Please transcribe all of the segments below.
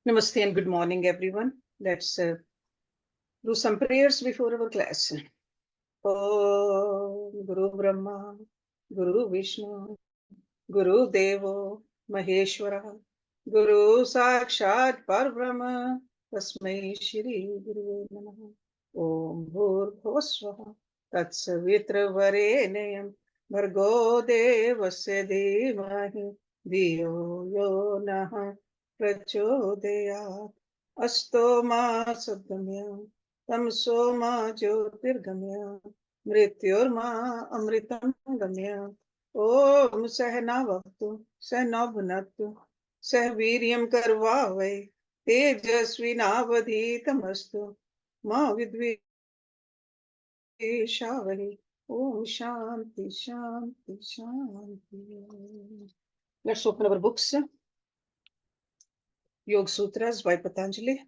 Namaste and good morning, everyone. Let's do some prayers before our class. Om Guru Brahma, Guru Vishnu, Guru Devo, Maheshwara, Guru Sakshat Parbrahma, Tasmai Shri Guru Namaha. Om Bhurbhuvasvaha, Tatsavitra Bhargo Devasya Dhimahi, Dhiyo Yo Naha Prachodayat. Asto ma sadgamya, tamso ma jyotirgamya, mrityorma amritam gamya. Om Sahanavatu, Sahanabhunatu, Sahaviryam Karvavai, Tejasvinavadhitamastu, Ma Vidvishavali. Om Shanti, Shanti, Shanti. Let's open our books. Yog Sutras by Patanjali.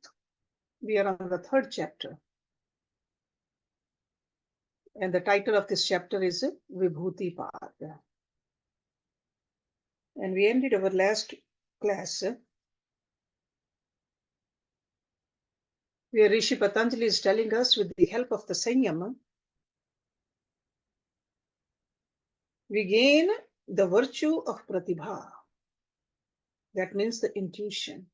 We are on the third chapter. And the title of this chapter is Vibhuti Pada. And we ended our last class where Rishi Patanjali is telling us, with the help of the Samyama, we gain the virtue of Pratibha. That means the intuition.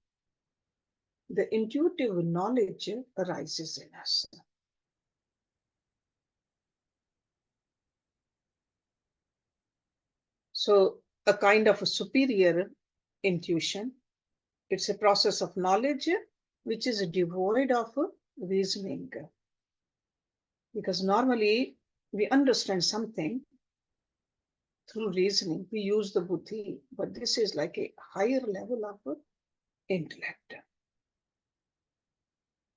The intuitive knowledge arises in us. So a kind of a superior intuition. It's a process of knowledge which is devoid of reasoning. Because normally we understand something through reasoning. We use the buddhi, but this is like a higher level of intellect.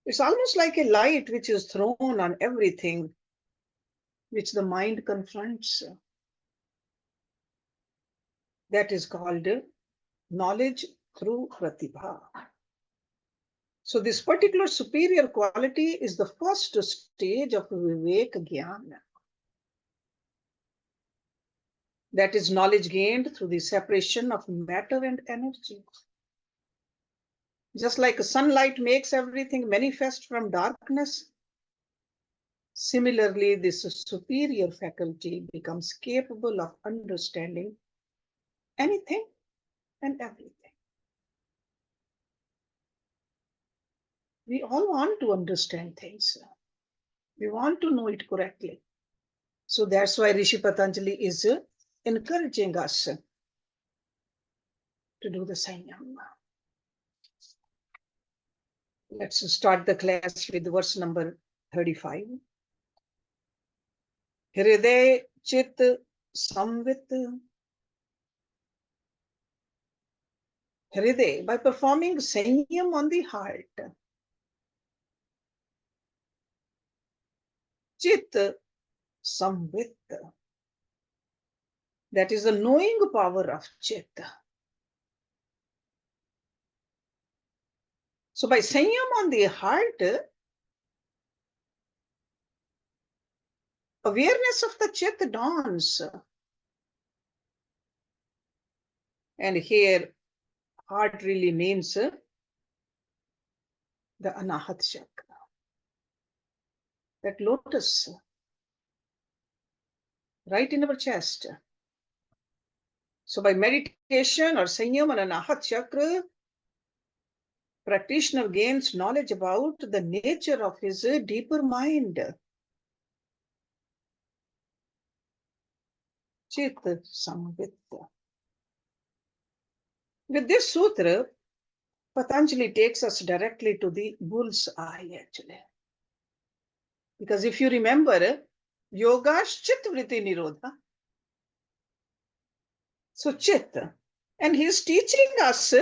It's almost like a light which is thrown on everything which the mind confronts. That is called knowledge through Pratibha. So this particular superior quality is the first stage of Vivek Jnana. That is knowledge gained through the separation of matter and energy. Just like sunlight makes everything manifest from darkness, similarly, this superior faculty becomes capable of understanding anything and everything. We all want to understand things. We want to know it correctly. So that's why Rishi Patanjali is encouraging us to do the Samyama. Let's start the class with verse number 35. Hridaye chit samvit. Hridaye, by performing Samyam on the heart. Chit samvit. That is the knowing power of chitta. So by Samyam on the heart, awareness of the chitta dawns. And here, heart really means the Anahat chakra. That lotus right in our chest. So by meditation or Samyam on Anahat chakra, practitioner gains knowledge about the nature of his deeper mind. Chit samvit. With this sutra, Patanjali takes us directly to the bull's eye, actually. Because if you remember, yoga's chit vritti nirodha. So chit. And he is teaching us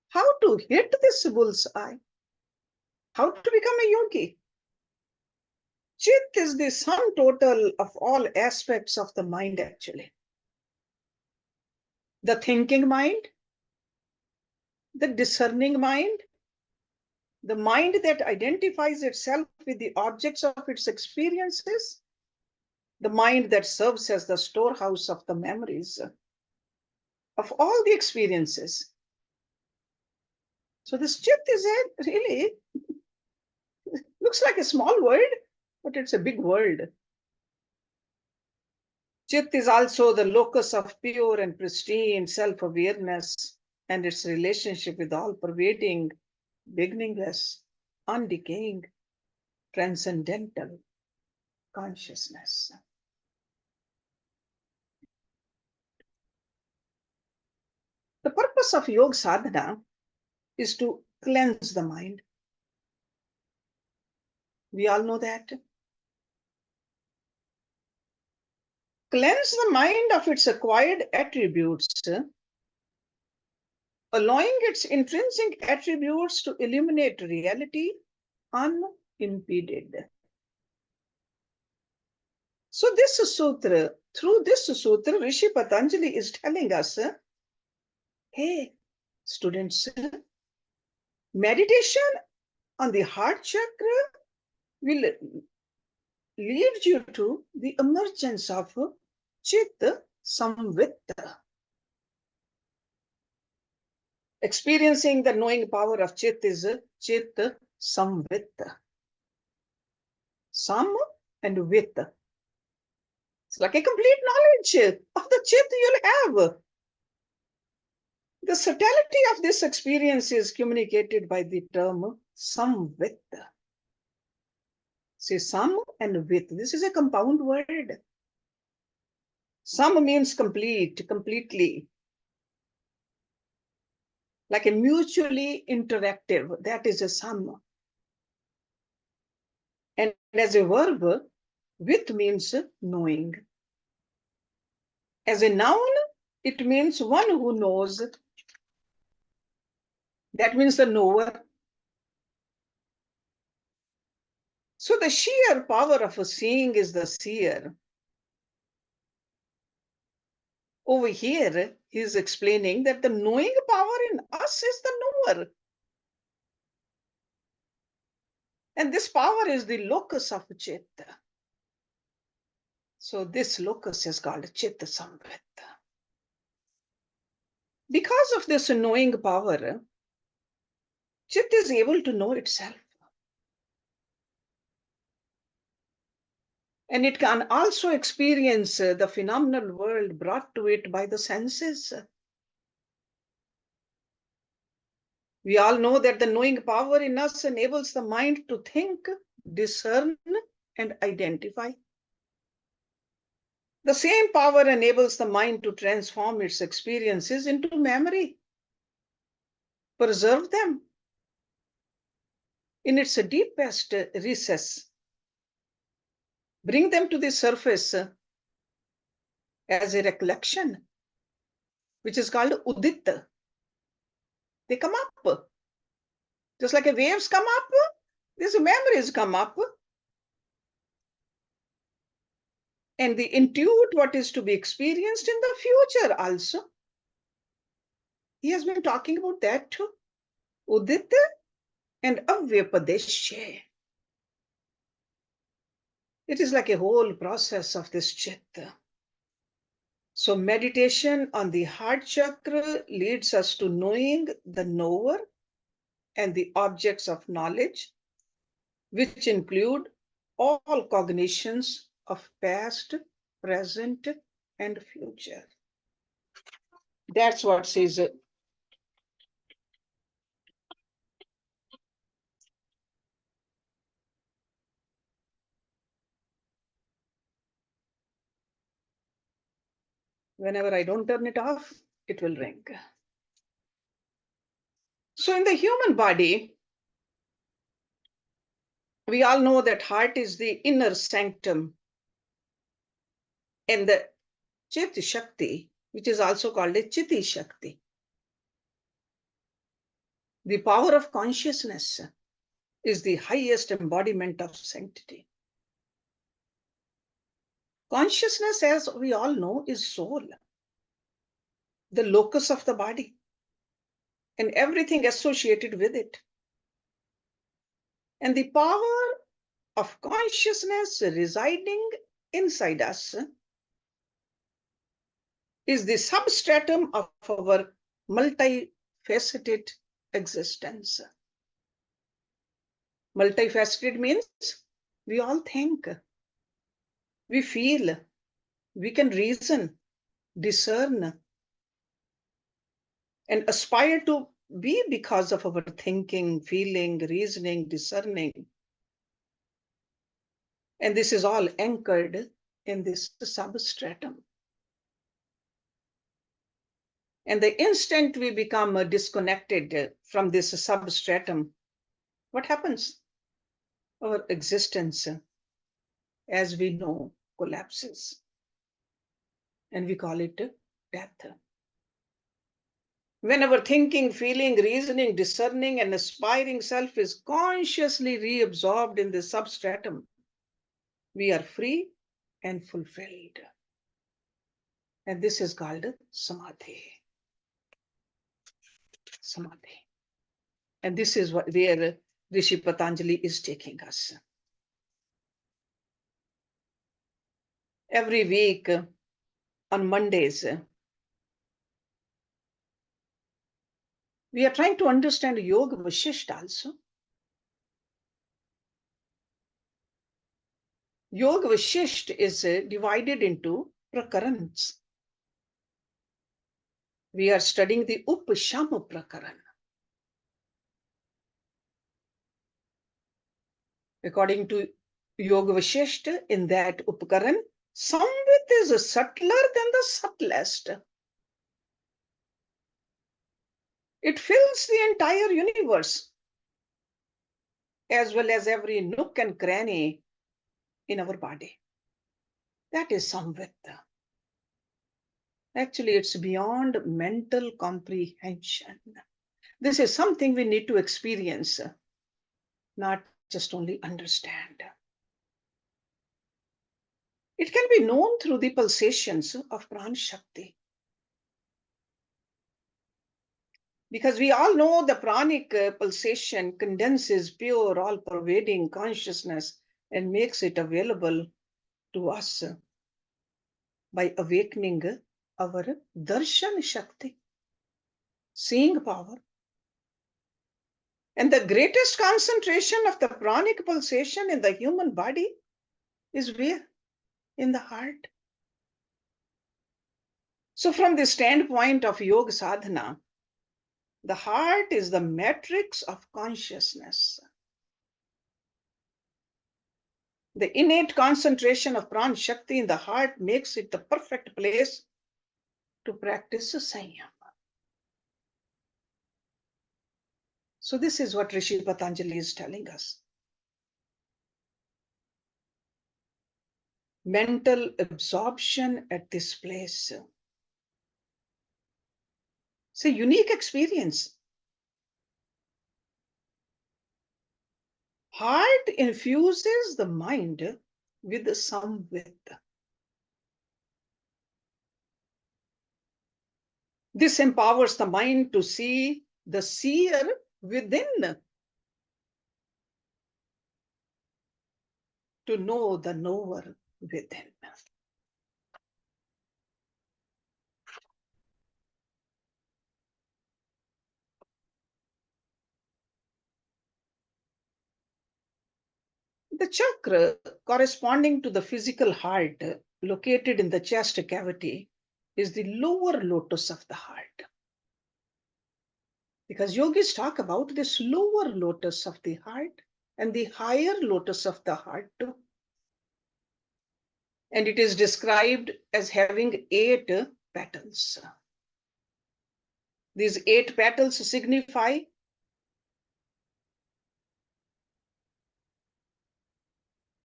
how to hit this bull's eye. How to become a yogi. Chit is the sum total of all aspects of the mind, actually. The thinking mind, the discerning mind, the mind that identifies itself with the objects of its experiences, the mind that serves as the storehouse of the memories of all the experiences. So this chit is a really, looks like a small word, but it's a big world. Chit is also the locus of pure and pristine self-awareness and its relationship with all-pervading, beginningless, undecaying, transcendental consciousness. The purpose of yoga sadhana is to cleanse the mind. We all know that. Cleanse the mind of its acquired attributes, allowing its intrinsic attributes to illuminate reality unimpeded. So through this sutra, Rishi Patanjali is telling us, hey, students, meditation on the heart chakra will lead you to the emergence of chitta samvit. Experiencing the knowing power of chit is chitta samvit. Sam and vit. It's like a complete knowledge of the chit you'll have. The subtlety of this experience is communicated by the term samvit. See, sam and vit. This is a compound word. Sam means complete, completely. Like a mutually interactive. That is a sam. And as a verb, vit means knowing. As a noun, it means one who knows. That means the knower. So the sheer power of a seeing is the seer. Over here, he is explaining that the knowing power in us is the knower. And this power is the locus of chitta. So this locus is called chitta samvit. Because of this knowing power, chitta is able to know itself. And it can also experience the phenomenal world brought to it by the senses. We all know that the knowing power in us enables the mind to think, discern, and identify. The same power enables the mind to transform its experiences into memory, preserve them in its deepest recess, bring them to the surface as a recollection, which is called udit. They come up. Just like waves come up, these memories come up. And they intuit what is to be experienced in the future also. He has been talking about that too. Udit and avyapadeshe. It is like a whole process of this chitta. So meditation on the heart chakra leads us to knowing the knower and the objects of knowledge, which include all cognitions of past, present, and future. That's what says whenever I don't turn it off, it will ring. So in the human body, we all know that heart is the inner sanctum, and the Chit Shakti, which is also called a Chitti Shakti, the power of consciousness, is the highest embodiment of sanctity. Consciousness, as we all know, is soul, the locus of the body, and everything associated with it. And the power of consciousness residing inside us is the substratum of our multifaceted existence. Multifaceted means we all think, we feel, we can reason, discern, and aspire to be because of our thinking, feeling, reasoning, discerning. And this is all anchored in this substratum. And the instant we become disconnected from this substratum, what happens? Our existence, as we know, collapses. And we call it death. When our thinking, feeling, reasoning, discerning, and aspiring self is consciously reabsorbed in the substratum, we are free and fulfilled. And this is called samadhi. Samadhi. And this is where Rishi Patanjali is taking us. Every week on Mondays, we are trying to understand Yoga Vasishtha also. Yoga Vasishtha is divided into prakarans. We are studying the Upashama Prakaran. According to Yoga Vasishtha, in that Upakaran, samvit is subtler than the subtlest. It fills the entire universe, as well as every nook and cranny in our body. That is samvit. Actually, it's beyond mental comprehension. This is something we need to experience, not just only understand. It can be known through the pulsations of Pran Shakti. Because we all know the pranic pulsation condenses pure, all-pervading consciousness and makes it available to us by awakening our darshan shakti, seeing power. And the greatest concentration of the pranic pulsation in the human body is where? In the heart. So from the standpoint of yoga sadhana, the heart is the matrix of consciousness. The innate concentration of Pran Shakti in the heart makes it the perfect place to practice Samyama. So this is what Rishi Patanjali is telling us. Mental absorption at this place. It's a unique experience. Heart infuses the mind with samvit. This empowers the mind to see the seer within, to know the knower within. The chakra corresponding to the physical heart located in the chest cavity is the lower lotus of the heart. Because yogis talk about this lower lotus of the heart and the higher lotus of the heart too. And it is described as having 8 petals. These 8 petals signify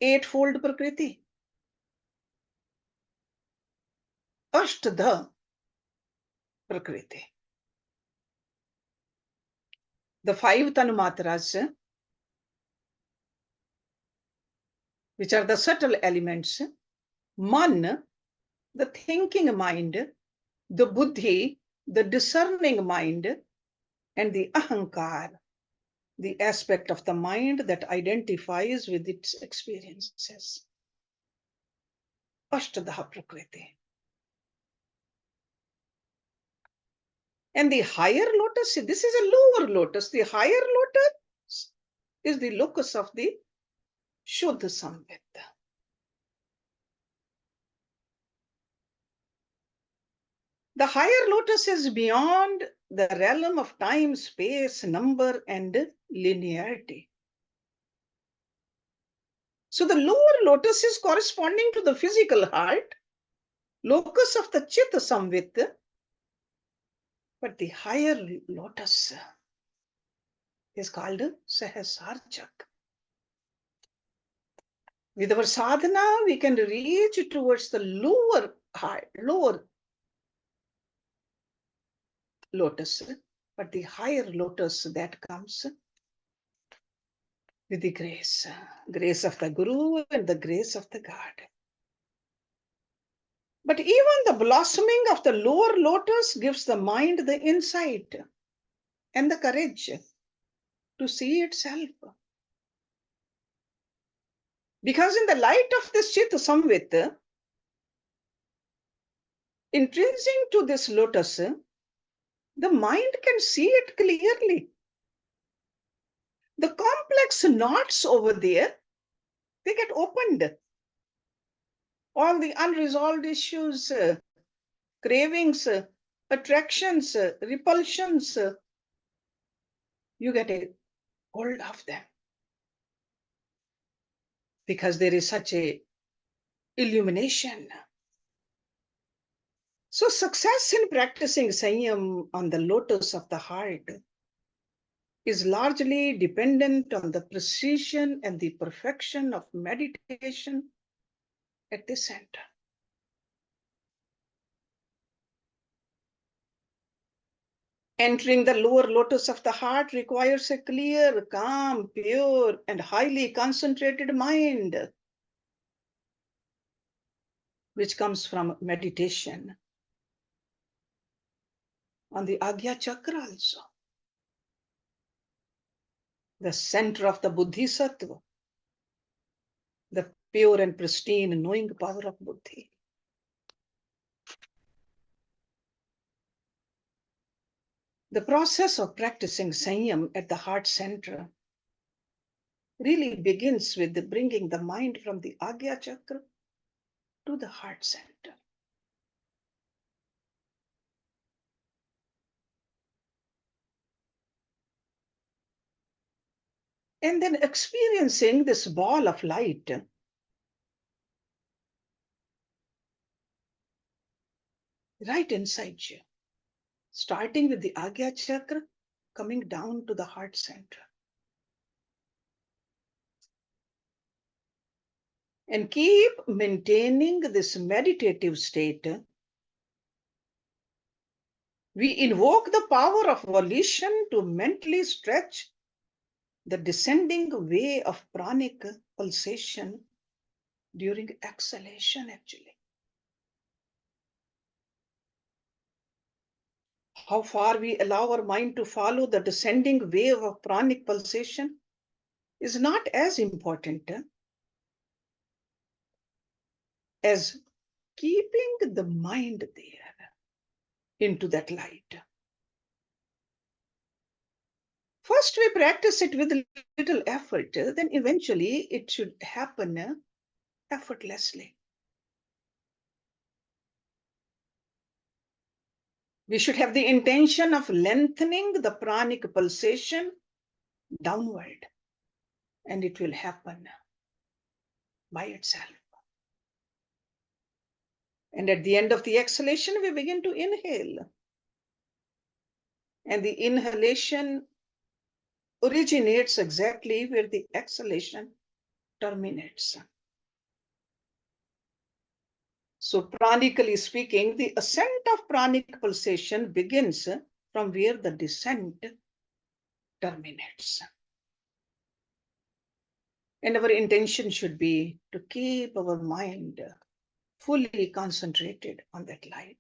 eightfold prakriti. Ashtadha prakriti. The 5 tanumatras, which are the subtle elements, man, the thinking mind, the buddhi, the discerning mind, and the ahankar, the aspect of the mind that identifies with its experiences. Ashtadha prakriti. And the higher lotus, this is a lower lotus. The higher lotus is the locus of the Shuddha Samvit. The higher lotus is beyond the realm of time, space, number, and linearity. So the lower lotus is corresponding to the physical heart, locus of the chitta samvit, but the higher lotus is called Sahasarchak. With our sadhana, we can reach towards the lower lotus, but the higher lotus that comes with the grace of the Guru and the grace of the God. But even the blossoming of the lower lotus gives the mind the insight and the courage to see itself. Because in the light of this Chitta Samvit, intrinsic to this lotus, the mind can see it clearly. The complex knots over there, they get opened. All the unresolved issues, cravings, attractions, repulsions, you get a hold of them. Because there is such a illumination. So success in practicing Samyam on the lotus of the heart is largely dependent on the precision and the perfection of meditation at the center. Entering the lower lotus of the heart requires a clear, calm, pure, and highly concentrated mind, which comes from meditation on the Agya Chakra also, the center of the Bodhisattva, the pure and pristine knowing power of Buddhi. The process of practicing Samyam at the heart center really begins with bringing the mind from the Agya Chakra to the heart center. And then experiencing this ball of light right inside you, starting with the Agya Chakra, coming down to the heart center. And keep maintaining this meditative state. We invoke the power of volition to mentally stretch the descending way of pranic pulsation during exhalation, actually. How far we allow our mind to follow the descending wave of pranic pulsation is not as important as keeping the mind there into that light. First, we practice it with little effort, then eventually it should happen effortlessly. We should have the intention of lengthening the pranic pulsation downward, and it will happen by itself. And at the end of the exhalation, we begin to inhale. And the inhalation originates exactly where the exhalation terminates. So pranically speaking, the ascent of pranic pulsation begins from where the descent terminates. And our intention should be to keep our mind fully concentrated on that light.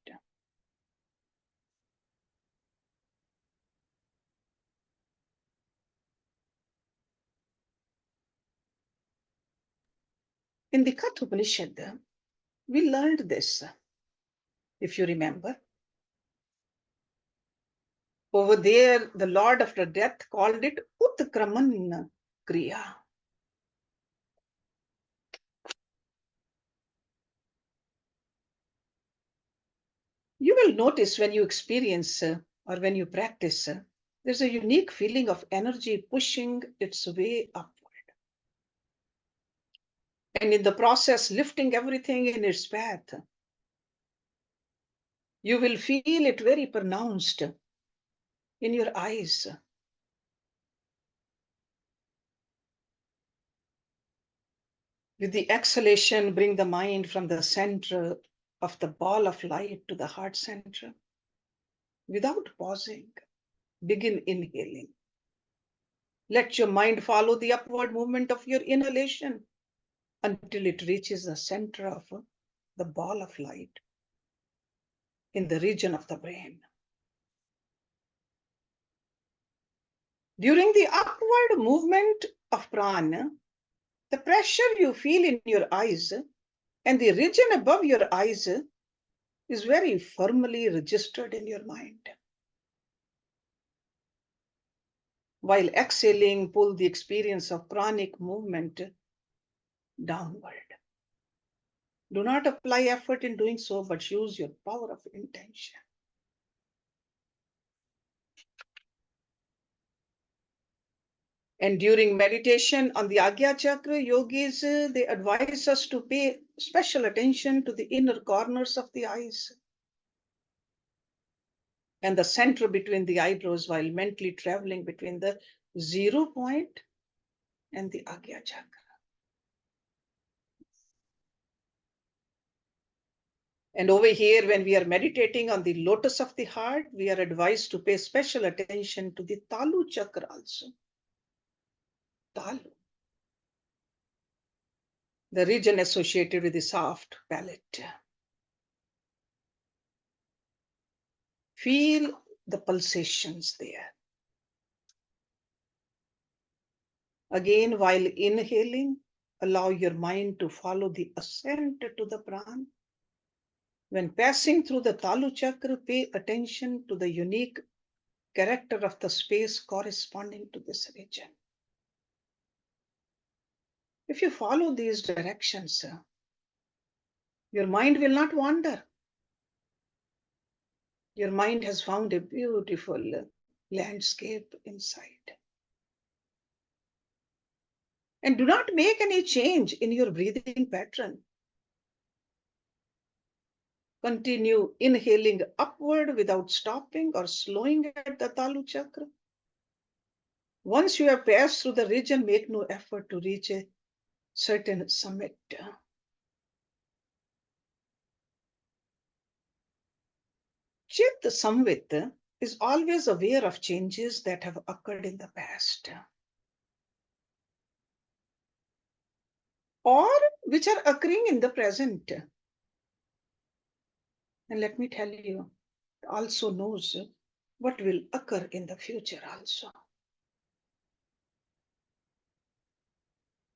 In the Katha Upanishad, we learned this, if you remember. Over there, the Lord after death called it Utkraman Kriya. You will notice when you experience or when you practice, there's a unique feeling of energy pushing its way upward. And in the process, lifting everything in its path. You will feel it very pronounced in your eyes. With the exhalation, bring the mind from the center of the ball of light to the heart center. Without pausing, begin inhaling. Let your mind follow the upward movement of your inhalation until it reaches the center of the ball of light in the region of the brain. During the upward movement of prana, the pressure you feel in your eyes and the region above your eyes is very firmly registered in your mind. While exhaling, pull the experience of pranic movement downward. Do not apply effort in doing so, but use your power of intention. And during meditation on the Agya Chakra, yogis, they advise us to pay special attention to the inner corners of the eyes and the center between the eyebrows while mentally traveling between the 0 point and the Agya Chakra. And over here, when we are meditating on the lotus of the heart, we are advised to pay special attention to the Talu Chakra also. Talu, the region associated with the soft palate. Feel the pulsations there. Again, while inhaling, allow your mind to follow the ascent to the prana. When passing through the Talu Chakra, pay attention to the unique character of the space corresponding to this region. If you follow these directions, your mind will not wander. Your mind has found a beautiful landscape inside. And do not make any change in your breathing pattern. Continue inhaling upward without stopping or slowing at the Talu Chakra. Once you have passed through the region, make no effort to reach a certain summit. Chit samvit is always aware of changes that have occurred in the past or which are occurring in the present. And let me tell you, it also knows what will occur in the future also.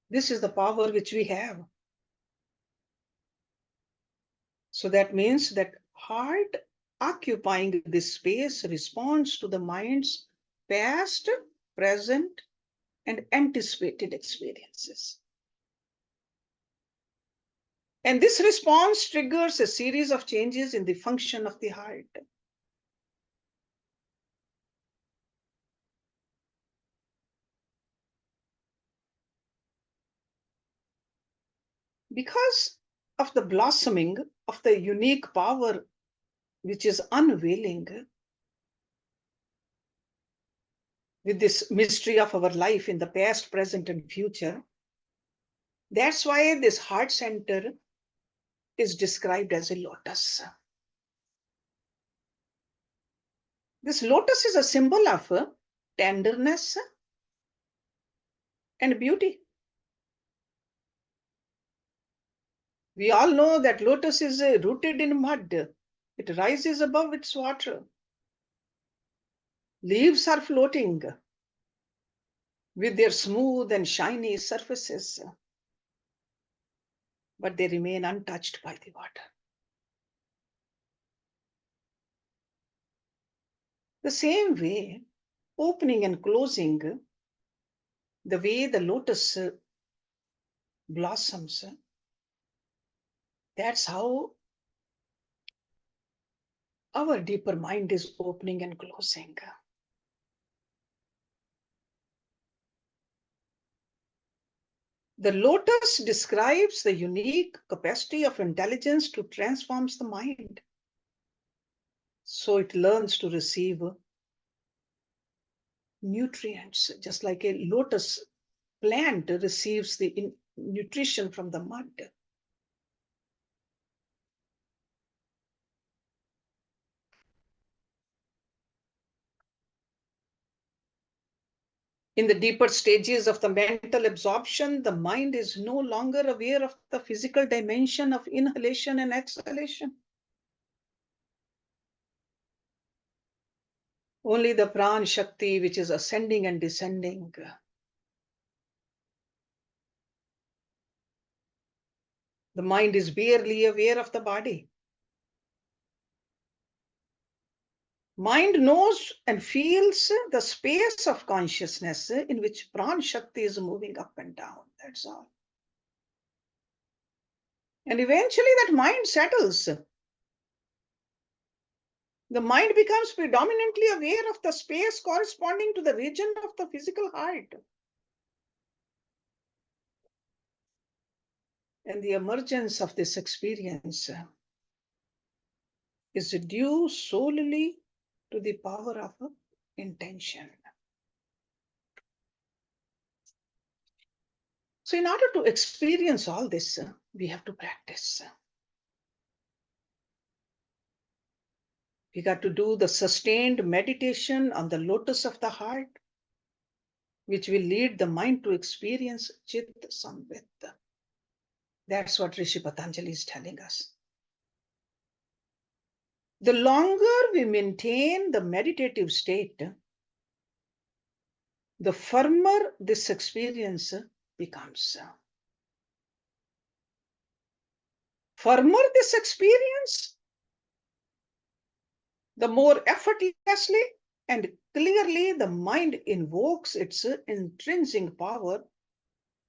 This is the power which we have. So that means that heart occupying this space responds to the mind's past, present, and anticipated experiences. And this response triggers a series of changes in the function of the heart. Because of the blossoming of the unique power which is unveiling with this mystery of our life in the past, present, and future, that's why this heart center is described as a lotus. This lotus is a symbol of tenderness and beauty. We all know that lotus is rooted in mud. It rises above its water. Leaves are floating with their smooth and shiny surfaces, but they remain untouched by the water. The same way, opening and closing, the way the lotus blossoms, that's how our deeper mind is opening and closing. The lotus describes the unique capacity of intelligence to transform the mind. So it learns to receive nutrients, just like a lotus plant receives the nutrition from the mud. In the deeper stages of the mental absorption, the mind is no longer aware of the physical dimension of inhalation and exhalation. Only the pran shakti, which is ascending and descending. The mind is barely aware of the body. Mind knows and feels the space of consciousness in which pran shakti is moving up and down. That's all. And eventually that mind settles. The mind becomes predominantly aware of the space corresponding to the region of the physical heart. And the emergence of this experience is due solely to the power of intention. So in order to experience all this, we have to practice. We got to do the sustained meditation on the lotus of the heart, which will lead the mind to experience chitta samvit. That's what Rishi Patanjali is telling us. The longer we maintain the meditative state, the firmer this experience becomes. Firmer this experience, the more effortlessly and clearly the mind invokes its intrinsic power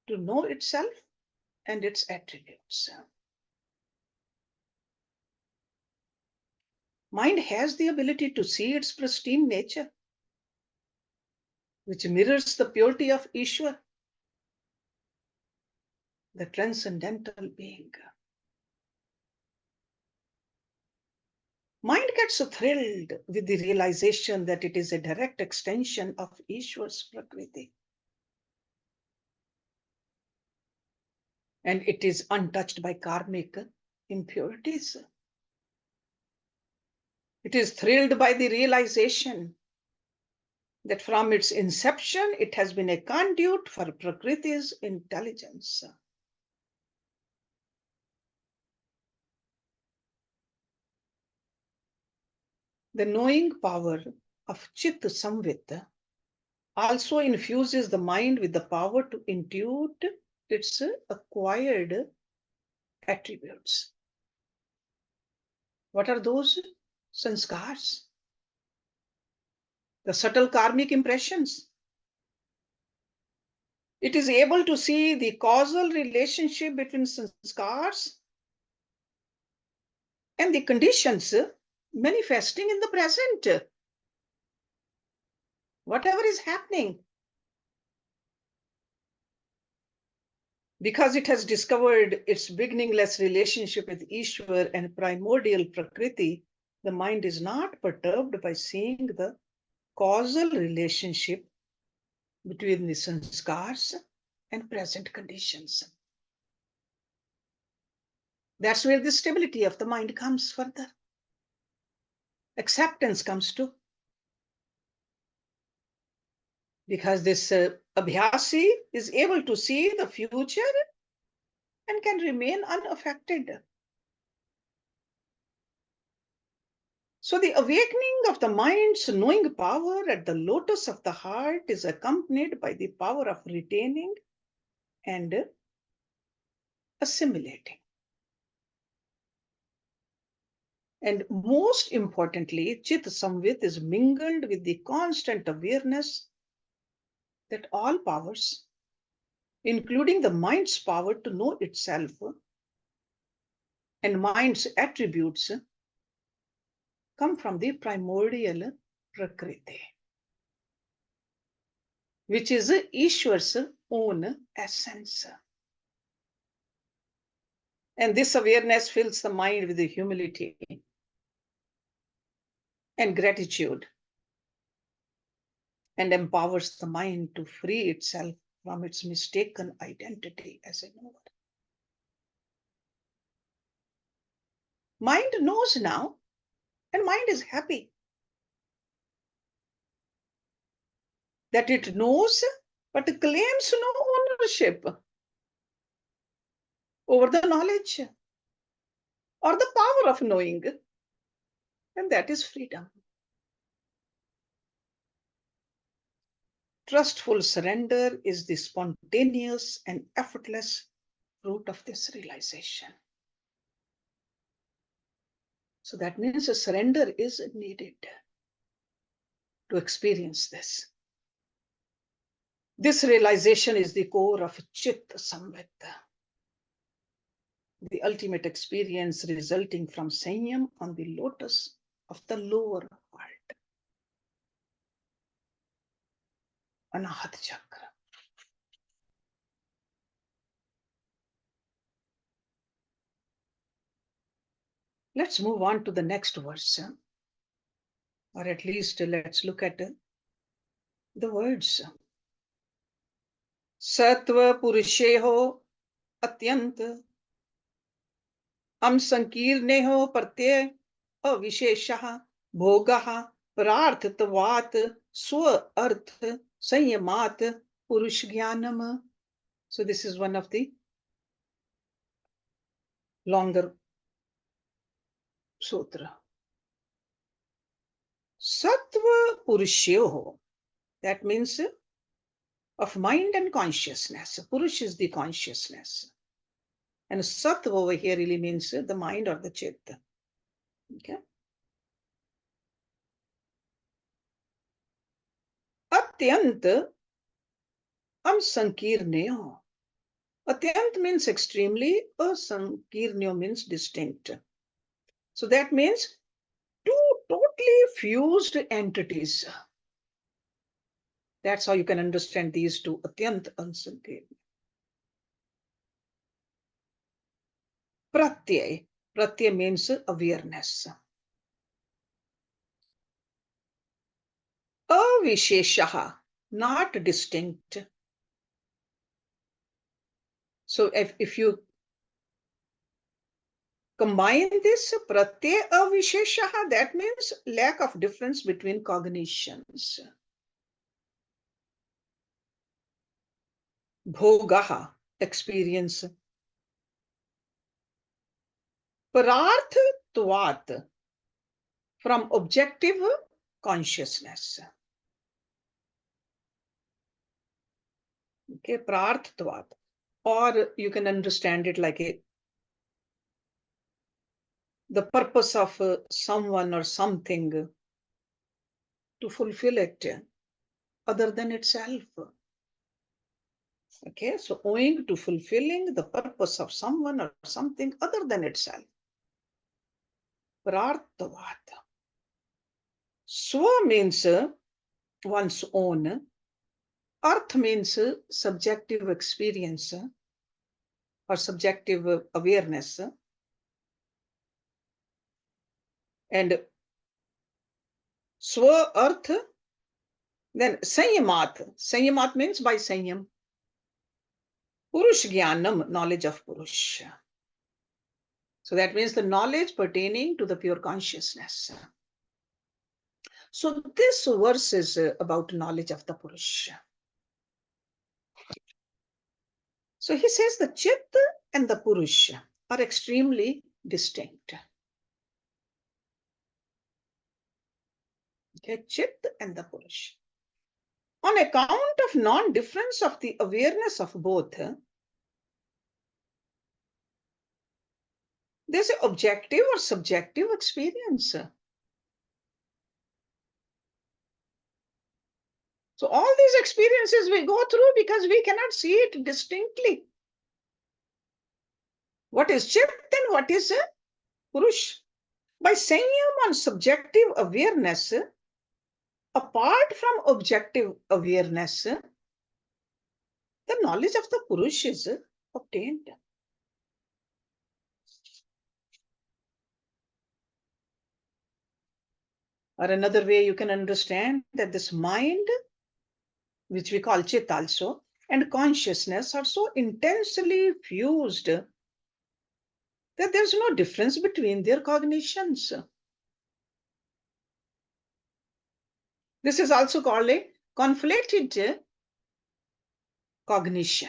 to know itself and its attributes. Mind has the ability to see its pristine nature, which mirrors the purity of Ishwar, the transcendental being. Mind gets thrilled with the realization that it is a direct extension of Ishwar's Prakriti. And it is untouched by karmic impurities. It is thrilled by the realization that from its inception, it has been a conduit for Prakriti's intelligence. The knowing power of chitta samvit also infuses the mind with the power to intuit its acquired attributes. What are those? Sanskars, the subtle karmic impressions. It is able to see the causal relationship between sanskars and the conditions manifesting in the present. Whatever is happening. Because it has discovered its beginningless relationship with Ishwar and primordial Prakriti, the mind is not perturbed by seeing the causal relationship between the sanskars and present conditions. That's where the stability of the mind comes further. Acceptance comes too. Because this abhyasi is able to see the future and can remain unaffected. So the awakening of the mind's knowing power at the lotus of the heart is accompanied by the power of retaining and assimilating. And most importantly, Chit Samvit is mingled with the constant awareness that all powers, including the mind's power to know itself and mind's attributes, come from the primordial Prakriti, which is Ishwar's own essence. And this awareness fills the mind with humility and gratitude and empowers the mind to free itself from its mistaken identity as a knower. Mind knows now, and mind is happy that it knows, but claims no ownership over the knowledge or the power of knowing, and that is freedom. Trustful surrender is the spontaneous and effortless fruit of this realization. So that means a surrender is needed to experience this. This realization is the core of Chitta Samvit, the ultimate experience resulting from Samyam on the lotus of the lower heart, Anahat Chakra. Let's move on to the next verse, or at least let's look at the words. sattvapurushayoratyantasankeernnayoh pratyayavishesho bhogah pararthatvat svarthasanyamat purushajnanam. So this is one of the longer sutra. Sattvapurushayoh, that means of mind and consciousness. Purush is the consciousness. And Sattva over here really means the mind or the chitta. Okay. Atyant sankeernnayoh. Atyant means extremely, sankeernnayoh means distinct. So that means two totally fused entities. That's how you can understand these two, atyant and sankeernnayoh. Pratyay. Pratyay means awareness. Avishesha, not distinct. So if you combine this, pratyayavishesho, that means lack of difference between cognitions. Bhogah, experience. Pararthatvat, from objective consciousness. Okay, pararthatvat. Or you can understand it like the purpose of someone or something to fulfill it other than itself. Okay, so owing to fulfilling the purpose of someone or something other than itself. Pararthatvat. Swa means one's own. Arth means subjective experience or subjective awareness. And Swa Arth, then Sanyamat. Sanyamat means by Sanyam. Purushajnanam, knowledge of Purusha. So that means the knowledge pertaining to the pure consciousness. So this verse is about knowledge of the Purusha. So he says the Chitta and the Purusha are extremely distinct. Okay, Chitta and the Purusha. On account of non-difference of the awareness of both, There's an objective or subjective experience. So all these experiences we go through because we cannot see it distinctly. What is Chit and what is Purush? By Samyama on subjective awareness, apart from objective awareness, the knowledge of the Purush is obtained. Or another way you can understand that this mind, which we call Chit also, and consciousness are so intensely fused that there's no difference between their cognitions. This is also called a conflated cognition,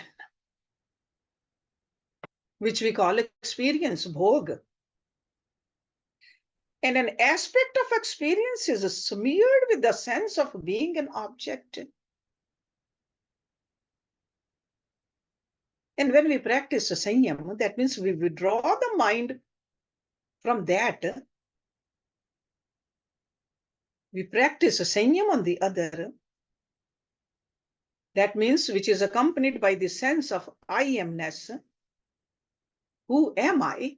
which we call experience, bhogah. And an aspect of experience is smeared with the sense of being an object. And when we practice samyama, that means we withdraw the mind from that. We practice samyama on the other. That means which is accompanied by the sense of I amness. Who am I?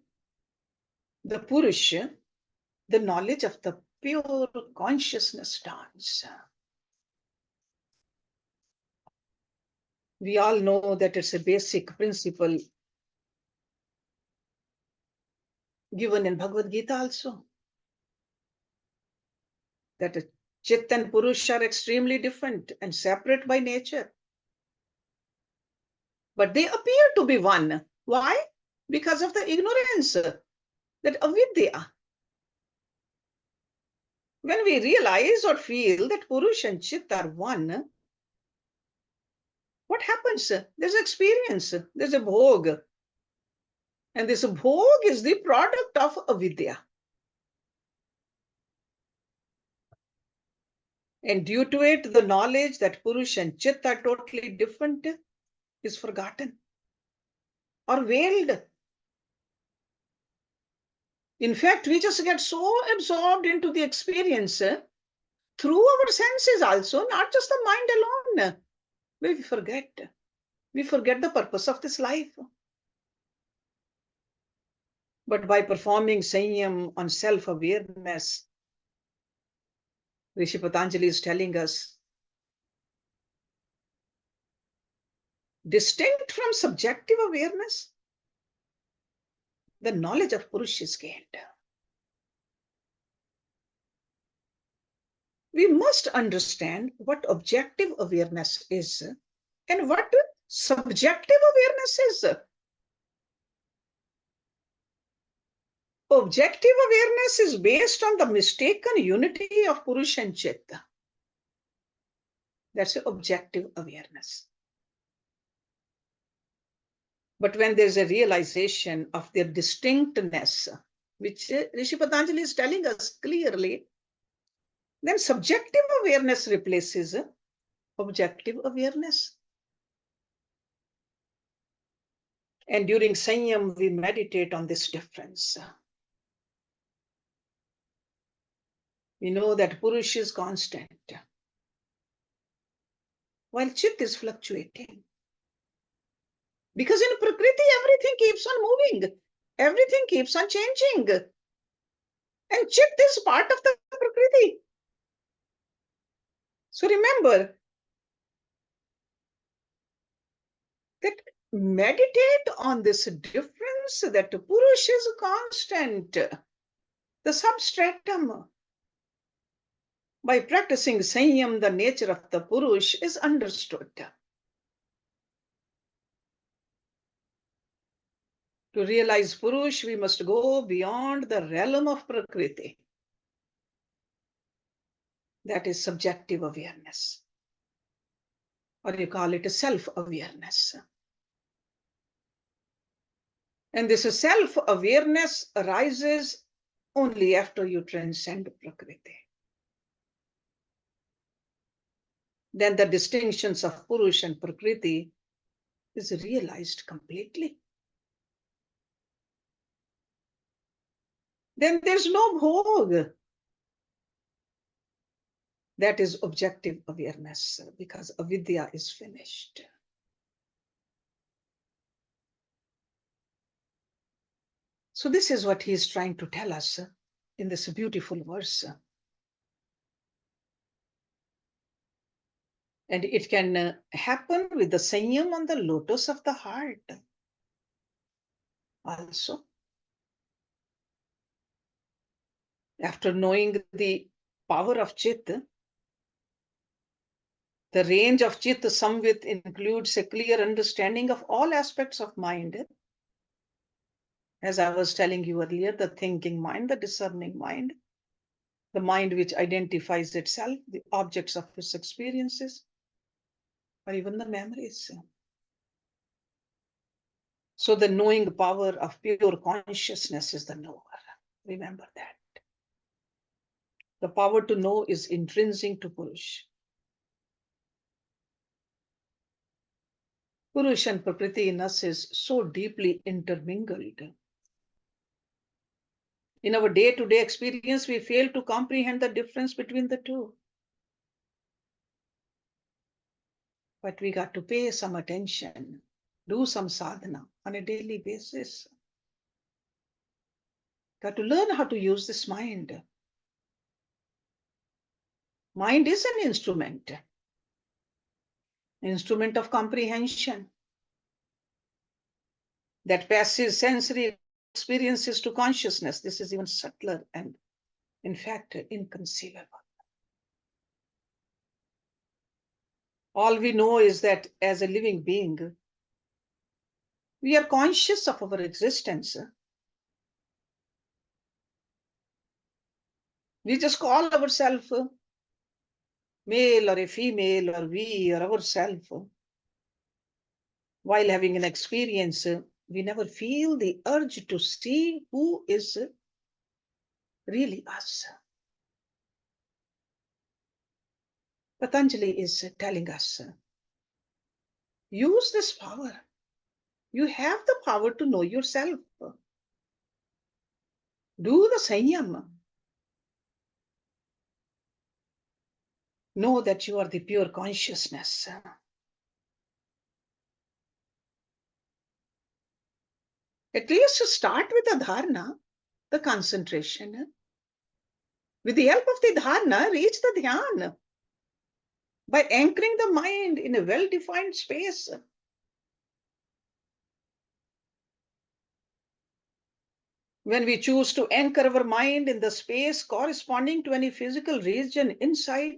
The Purusha, the knowledge of the pure consciousness dawns. We all know that it's a basic principle given in Bhagavad Gita also. That Chit and Purush are extremely different and separate by nature. But they appear to be one. Why? Because of the ignorance, that avidya. When we realize or feel that Purush and Chit are one, what happens? There's experience, there's a bhogah. And this bhog is the product of avidya. And due to it, the knowledge that Purush and Chit are totally different is forgotten or veiled. In fact, we just get so absorbed into the experience through our senses also, not just the mind alone. We forget the purpose of this life. But by performing samyam on self-awareness, Rishi Patanjali is telling us, distinct from subjective awareness, the knowledge of Purush is gained. We must understand what objective awareness is and what subjective awareness is. Objective awareness is based on the mistaken unity of Purush and Chitta. That's objective awareness. But when there's a realization of their distinctness, which Rishi Patanjali is telling us clearly, then subjective awareness replaces objective awareness. And during Samyam, we meditate on this difference. We know that Purush is constant, while Chit is fluctuating. Because in Prakriti, everything keeps on moving. Everything keeps on changing. And Chit is part of the Prakriti. So remember that meditate on this difference that Purush is constant, the substratum. By practicing Samyam, the nature of the Purush is understood. To realize Purush, we must go beyond the realm of Prakriti. That is subjective awareness. Or you call it a self-awareness. And this self-awareness arises only after you transcend Prakriti. Then the distinctions of Purush and Prakriti is realized completely. then there's no bhog. That is objective awareness, because avidya is finished. So this is what he is trying to tell us in this beautiful verse. And it can happen with the samyam on the lotus of the heart also. After knowing the power of chitta, the range of chitta samvit includes a clear understanding of all aspects of mind. As I was telling you earlier, the thinking mind, the discerning mind, the mind which identifies itself, the objects of its experiences, or even the memories. So the knowing power of pure consciousness is the knower. Remember that. The power to know is intrinsic to Purush. Purush and Prakriti in us is so deeply intermingled. In our day-to-day experience, we fail to comprehend the difference between the two. But we got to pay some attention, do some sadhana on a daily basis. Got to learn how to use this mind. Mind is an instrument of comprehension that passes sensory experiences to consciousness. This is even subtler and, in fact, inconceivable. All we know is that as a living being, we are conscious of our existence. We just call ourselves male or a female or we or ourselves. While having an experience, we never feel the urge to see who is really us. Patanjali is telling us, use this power. You have the power to know yourself. Do the Samyama. Know that you are the pure consciousness. At least start with the dharana, the concentration. With the help of the dharana, reach the dhyan by anchoring the mind in a well-defined space. When we choose to anchor our mind in the space corresponding to any physical region inside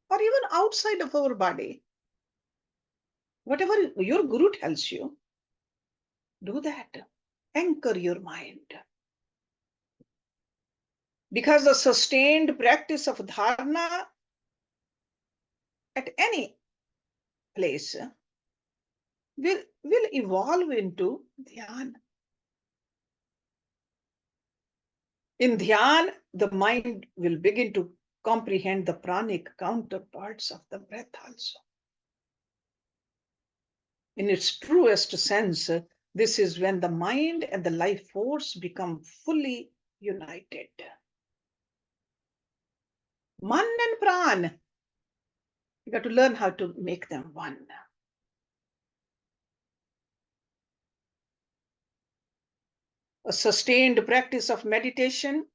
or even outside of our body, whatever your guru tells you, do that. Anchor your mind. Because the sustained practice of dharana at any place will evolve into dhyan. In dhyan, the mind will begin to comprehend the pranic counterparts of the breath also. In its truest sense, this is when the mind and the life force become fully united. Man and pran, you got to learn how to make them one. A sustained practice of meditation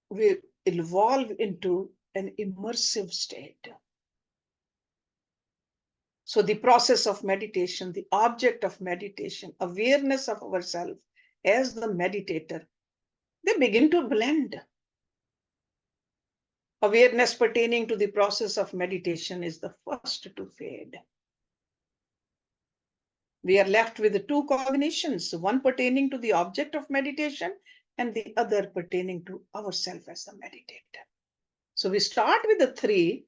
will evolve into an immersive state. So the process of meditation, the object of meditation, awareness of ourselves as the meditator, they begin to blend. Awareness pertaining to the process of meditation is the first to fade. We are left with two cognitions, one pertaining to the object of meditation and the other pertaining to ourselves as the meditator. So we start with the three,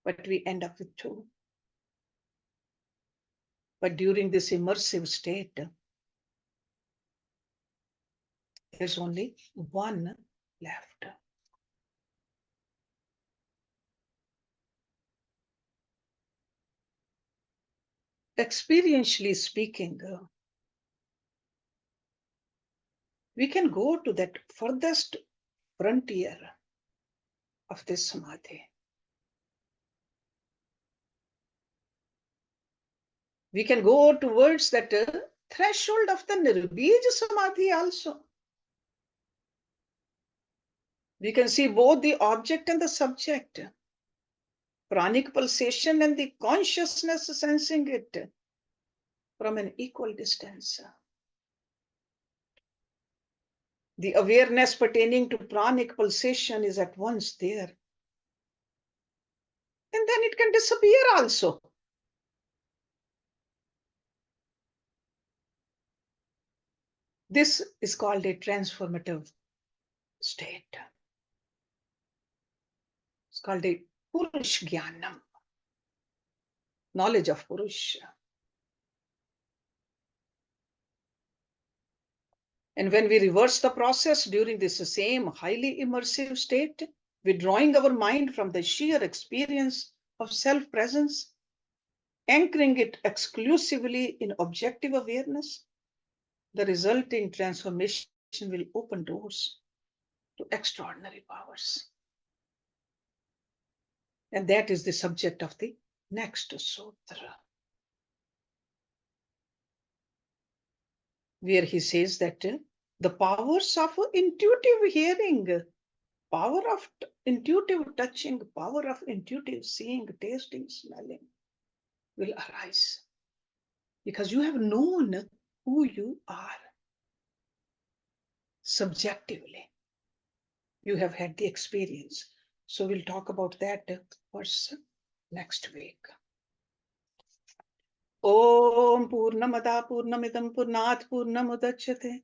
but we end up with two. But during this immersive state, there's only one left. Experientially speaking, we can go to that furthest frontier of this samadhi. We can go towards that threshold of the nirbij samadhi also. We can see both the object and the subject, pranic pulsation and the consciousness sensing it from an equal distance. The awareness pertaining to pranic pulsation is at once there. And then it can disappear also. This is called a transformative state. It's called a purushajnanam, knowledge of Purusha. And when we reverse the process during this same highly immersive state, withdrawing our mind from the sheer experience of self-presence, anchoring it exclusively in objective awareness, the resulting transformation will open doors to extraordinary powers. And that is the subject of the next sutra, where he says that the powers of intuitive hearing, power of intuitive touching, power of intuitive seeing, tasting, smelling will arise because you have known who you are subjectively. You have had the experience. So we'll talk about that verse next week. Om Purnamada Purnamidam Purnat Purnamudachyate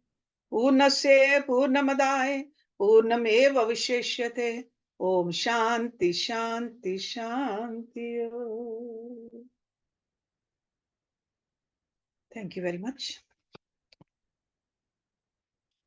Purnasya Purnamadaya Purnameva Viseshyate. Om Shanti Shanti Shanti. Thank you very much.